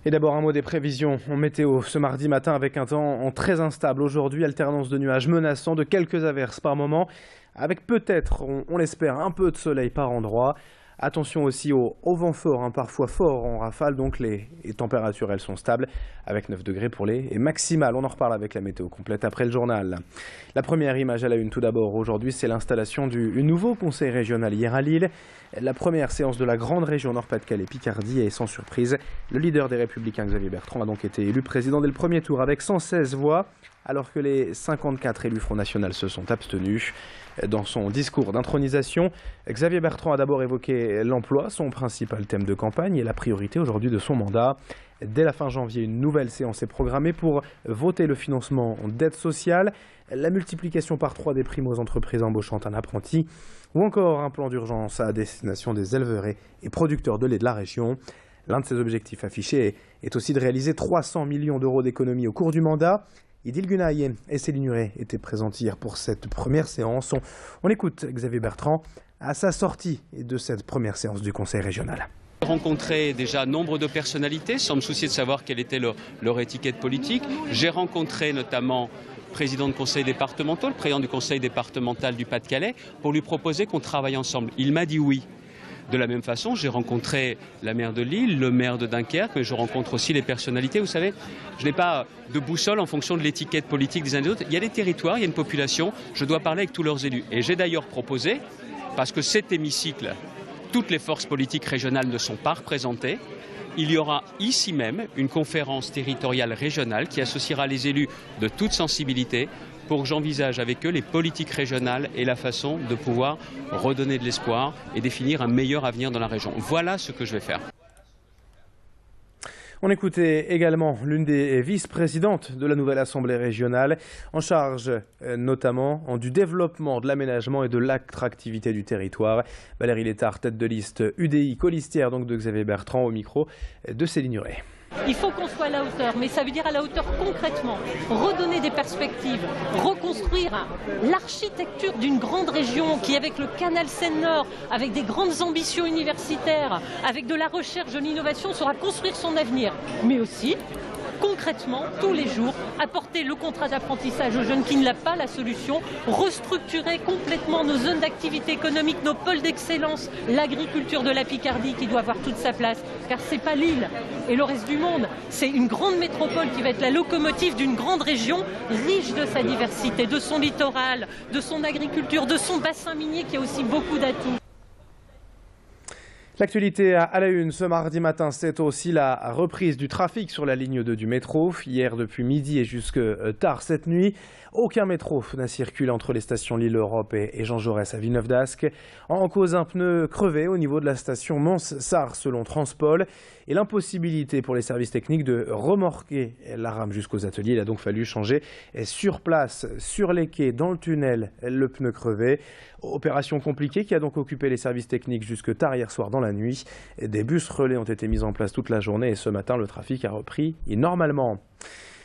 Et d'abord un mot des prévisions en météo ce mardi matin avec un temps très instable. Aujourd'hui, alternance de nuages menaçants, de quelques averses par moment, avec peut-être, on l'espère, un peu de soleil par endroit. Attention aussi au vent fort, parfois fort en rafale, donc les températures elles sont stables avec 9 degrés pour les maximales. On en reparle avec la météo complète après le journal. La première image à la une tout d'abord aujourd'hui, c'est l'installation du nouveau conseil régional hier à Lille. La première séance de la grande région Nord-Pas-de-Calais-Picardie et sans surprise, le leader des Républicains Xavier Bertrand a donc été élu président dès le premier tour avec 116 voix, alors que les 54 élus Front National se sont abstenus. Dans son discours d'intronisation, Xavier Bertrand a d'abord évoqué l'emploi, son principal thème de campagne et la priorité aujourd'hui de son mandat. Dès la fin janvier, une nouvelle séance est programmée pour voter le financement d'aide sociale, la multiplication par 3 des primes aux entreprises embauchant un apprenti ou encore un plan d'urgence à destination des éleveurs et producteurs de lait de la région. L'un de ses objectifs affichés est aussi de réaliser 300 millions d'euros d'économies au cours du mandat. Idil Gunaï et Céline Nuret étaient présentes hier pour cette première séance. On écoute Xavier Bertrand à sa sortie de cette première séance du Conseil régional. J'ai rencontré déjà nombre de personnalités sans me soucier de savoir quelle était leur étiquette politique. J'ai rencontré notamment le président de conseil départemental, le président du conseil départemental du Pas-de-Calais, pour lui proposer qu'on travaille ensemble. Il m'a dit oui. De la même façon, j'ai rencontré la maire de Lille, le maire de Dunkerque, mais je rencontre aussi les personnalités. Vous savez, je n'ai pas de boussole en fonction de l'étiquette politique des uns et des autres. Il y a des territoires, il y a une population, je dois parler avec tous leurs élus. Et j'ai d'ailleurs proposé, parce que cet hémicycle, toutes les forces politiques régionales ne sont pas représentées, il y aura ici même une conférence territoriale régionale qui associera les élus de toute sensibilité pour que j'envisage avec eux les politiques régionales et la façon de pouvoir redonner de l'espoir et définir un meilleur avenir dans la région. Voilà ce que je vais faire. On écoutait également l'une des vice-présidentes de la nouvelle Assemblée régionale, en charge notamment du développement, de l'aménagement et de l'attractivité du territoire. Valérie Létard, tête de liste UDI, colistière donc de Xavier Bertrand, au micro de Céline Nuret. Il faut qu'on soit à la hauteur, mais ça veut dire à la hauteur concrètement, redonner des perspectives, reconstruire l'architecture d'une grande région qui, avec le canal Seine-Nord, avec des grandes ambitions universitaires, avec de la recherche, de l'innovation, saura construire son avenir, mais aussi concrètement, tous les jours, apporter le contrat d'apprentissage aux jeunes qui ne l'a pas la solution, restructurer complètement nos zones d'activité économique, nos pôles d'excellence, l'agriculture de la Picardie qui doit avoir toute sa place, car c'est pas Lille et le reste du monde, c'est une grande métropole qui va être la locomotive d'une grande région riche de sa diversité, de son littoral, de son agriculture, de son bassin minier qui a aussi beaucoup d'atouts. L'actualité à la une ce mardi matin, c'est aussi la reprise du trafic sur la ligne 2 du métro. Hier, depuis midi et jusque tard cette nuit, aucun métro n'a circulé entre les stations Lille-Europe et Jean Jaurès à Villeneuve-d'Ascq. En cause, un pneu crevé au niveau de la station Mons-Sars selon Transpol et l'impossibilité pour les services techniques de remorquer la rame jusqu'aux ateliers. Il a donc fallu changer sur place, sur les quais, dans le tunnel, le pneu crevé. Opération compliquée qui a donc occupé les services techniques jusque tard hier soir dans la nuit. Des bus relais ont été mis en place toute la journée et ce matin, le trafic a repris normalement.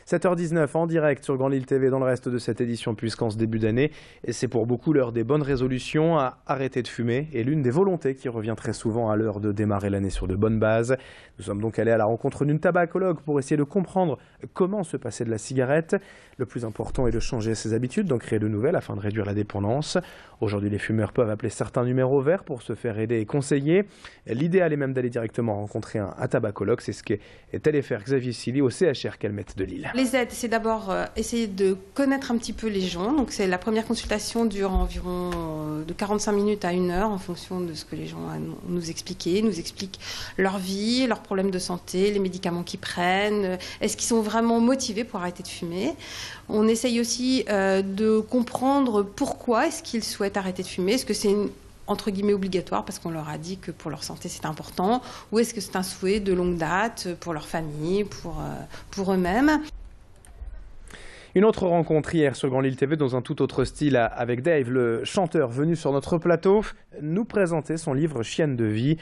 7h19 en direct sur Grand Lille TV dans le reste de cette édition, puisqu'en ce début d'année, c'est pour beaucoup l'heure des bonnes résolutions à arrêter de fumer et l'une des volontés qui revient très souvent à l'heure de démarrer l'année sur de bonnes bases. Nous sommes donc allés à la rencontre d'une tabacologue pour essayer de comprendre comment se passer de la cigarette. Le plus important est de changer ses habitudes, d'en créer de nouvelles afin de réduire la dépendance. Aujourd'hui, les fumeurs peuvent appeler certains numéros verts pour se faire aider et conseiller. L'idéal est même d'aller directement rencontrer un tabacologue. C'est ce qu'est allé faire Xavier Silly au CHR Calmette de Lille. Les aides, c'est d'abord essayer de connaître un petit peu les gens. Donc c'est la première consultation dure environ de 45 minutes à 1 heure en fonction de ce que les gens nous expliquent. Nous expliquent leur vie, leurs problèmes de santé, les médicaments qu'ils prennent. Est-ce qu'ils sont vraiment motivés pour arrêter de fumer? On essaye aussi de comprendre pourquoi est-ce qu'ils souhaitent arrêter de fumer. Est-ce que c'est entre guillemets obligatoire parce qu'on leur a dit que pour leur santé c'est important, ou est-ce que c'est un souhait de longue date pour leur famille, pour eux-mêmes? Une autre rencontre hier sur Grand Lille TV dans un tout autre style avec Dave, le chanteur venu sur notre plateau, nous présenter son livre Chienne de vie.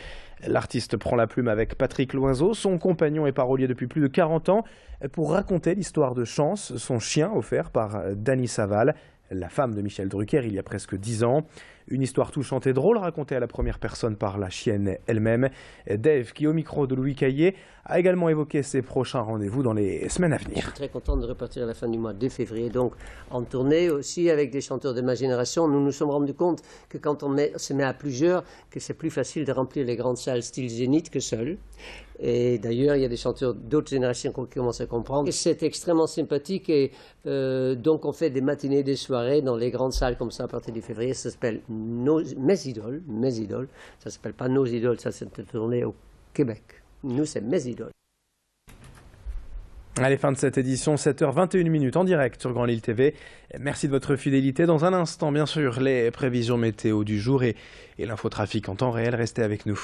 L'artiste prend la plume avec Patrick Loiseau, son compagnon et parolier depuis plus de 40 ans, pour raconter l'histoire de Chance, son chien offert par Dany Saval, la femme de Michel Drucker il y a presque 10 ans. Une histoire touchante et drôle racontée à la première personne par la chienne elle-même. Dave, qui au micro de Louis Caillé, a également évoqué ses prochains rendez-vous dans les semaines à venir. Je suis très content de repartir à la fin du mois de février, donc en tournée aussi avec des chanteurs de ma génération. Nous nous sommes rendus compte que quand on se met à plusieurs, que c'est plus facile de remplir les grandes salles style Zénith que seul. Et d'ailleurs, il y a des chanteurs d'autres générations qui commencent à comprendre. C'est extrêmement sympathique et donc on fait des matinées, des soirées dans les grandes salles comme ça à partir du février. Ça s'appelle Mes Idoles. Ça s'appelle pas Nos Idoles, ça s'est tourné au Québec. Nous, c'est Mes Idoles. Allez, fin de cette édition, 7h21 en direct sur Grand Lille TV. Merci de votre fidélité. Dans un instant, bien sûr, les prévisions météo du jour et l'infotrafic en temps réel. Restez avec nous.